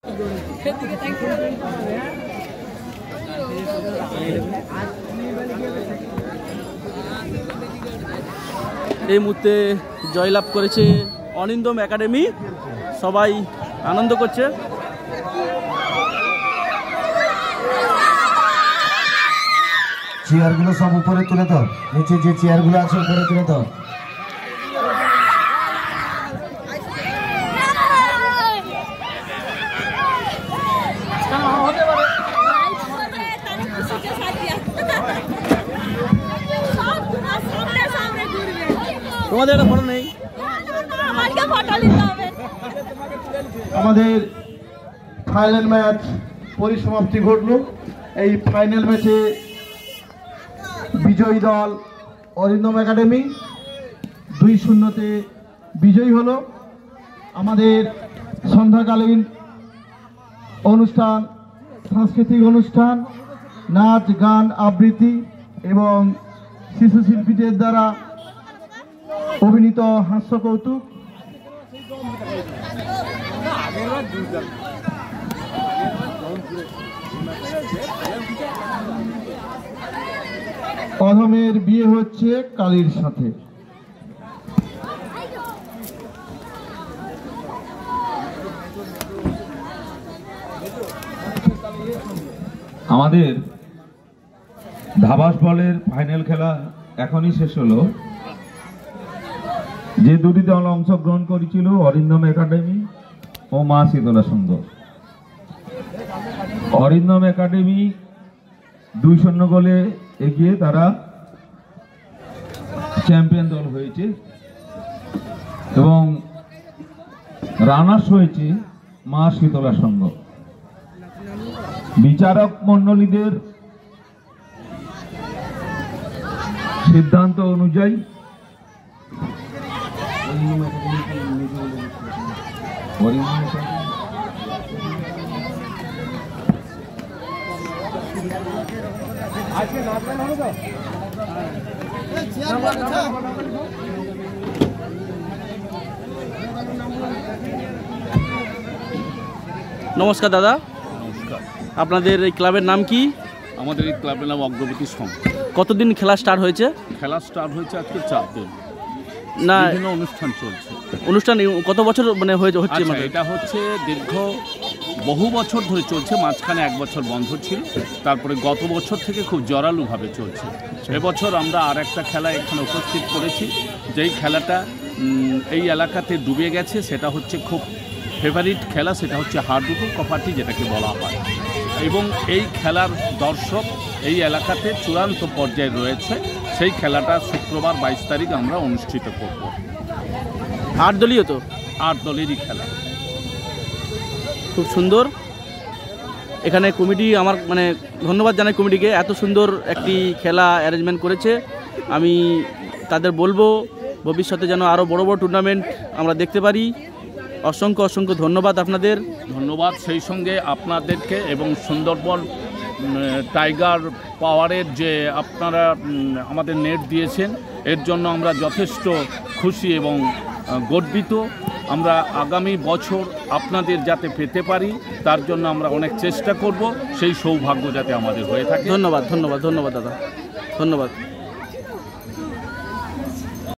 এই মুহূর্তে জয়লাভ করেছে অনিন্দম একাডেমি, সবাই আনন্দ করছে। চেয়ারগুলো সব উপরে তুলে দাও, নিচে যে চেয়ারগুলো আছে উপরে তুলে দাও। তোমাদের একটা ফটো নেই? আমাদের ফাইনাল ম্যাচ পরিসমাপ্তি ঘটল। এই ফাইনাল ম্যাচে বিজয়ী দল অরিন্দম একাডেমি 2-0-তে বিজয়ী হলো। আমাদের সন্ধ্যাকালীন অনুষ্ঠান, সাংস্কৃতিক অনুষ্ঠান, নাচ গান আবৃত্তি এবং শিশু শিল্পীদের দ্বারা অভিনীত হাস্য কৌতুক, অধমের বিয়ে হচ্ছে কালীর সাথে। আমাদের ধাবাস বলের ফাইনাল খেলা এখনই শেষ হলো। যে দুটি দল অংশগ্রহণ করেছিল অরিন্দম একাডেমি ও মা শীতলা সংঘ। অরিন্দম একাডেমি 2-0 গোলে এগিয়ে তারা চ্যাম্পিয়ন দল হয়েছে এবং রানার্স হয়েছে মা শীতলা সংঘ। বিচারক মণ্ডলীদের সিদ্ধান্ত অনুযায়ী নমস্কার দাদা, আপনাদের এই ক্লাবের নাম কি? আমাদের এই ক্লাবের নাম অগ্রগতি সংঘ। কতদিন খেলা স্টার্ট হয়েছে? খেলা স্টার্ট হয়েছে আজকে 4 দিন। না, বিভিন্ন অনুষ্ঠান চলছে। অনুষ্ঠান কত বছর মানে হচ্ছে? এটা হচ্ছে দীর্ঘ বহু বছর ধরে চলছে, মাঝখানে 1 বছর বন্ধ ছিল, তারপরে গত বছর থেকে খুব জোরালোভাবে চলছে। এবছর আমরা আর একটা খেলা এখানে উপস্থিত করেছি, যেই খেলাটা এই এলাকাতে ডুবে গেছে। সেটা হচ্ছে খুব ফেভারিট খেলা, সেটা হচ্ছে হাডুডু কপাটি যেটাকে বলা হয়। এবং এই খেলার দর্শক এই এলাকাতে চূড়ান্ত পর্যায়ে রয়েছে। সেই খেলাটা শুক্রবার 22 তারিখ আমরা অনুষ্ঠিত করব। 8 দলীয় তো? 8 দলেরই খেলা। খুব সুন্দর। এখানে কমিটি, আমার মানে ধন্যবাদ জানাই কমিটিকে, এত সুন্দর একটি খেলা অ্যারেঞ্জমেন্ট করেছে। আমি তাদের বলবো ভবিষ্যতে যেন আরও বড় বড় টুর্নামেন্ট আমরা দেখতে পারি। অসংখ্য অসংখ্য ধন্যবাদ আপনাদের। ধন্যবাদ সেই সঙ্গে আপনাদেরকে এবং সুন্দরবন টাইগার পাওয়ারের যে আপনারা আমাদের নেট দিয়েছেন, এর জন্য আমরা যথেষ্ট খুশি এবং গর্বিত। আমরা আগামী বছর আপনাদের যাতে পেতে পারি তার জন্য আমরা অনেক চেষ্টা করব, সেই সৌভাগ্য যাতে আমাদের হয়ে থাকে। ধন্যবাদ ধন্যবাদ ধন্যবাদ দাদা, ধন্যবাদ।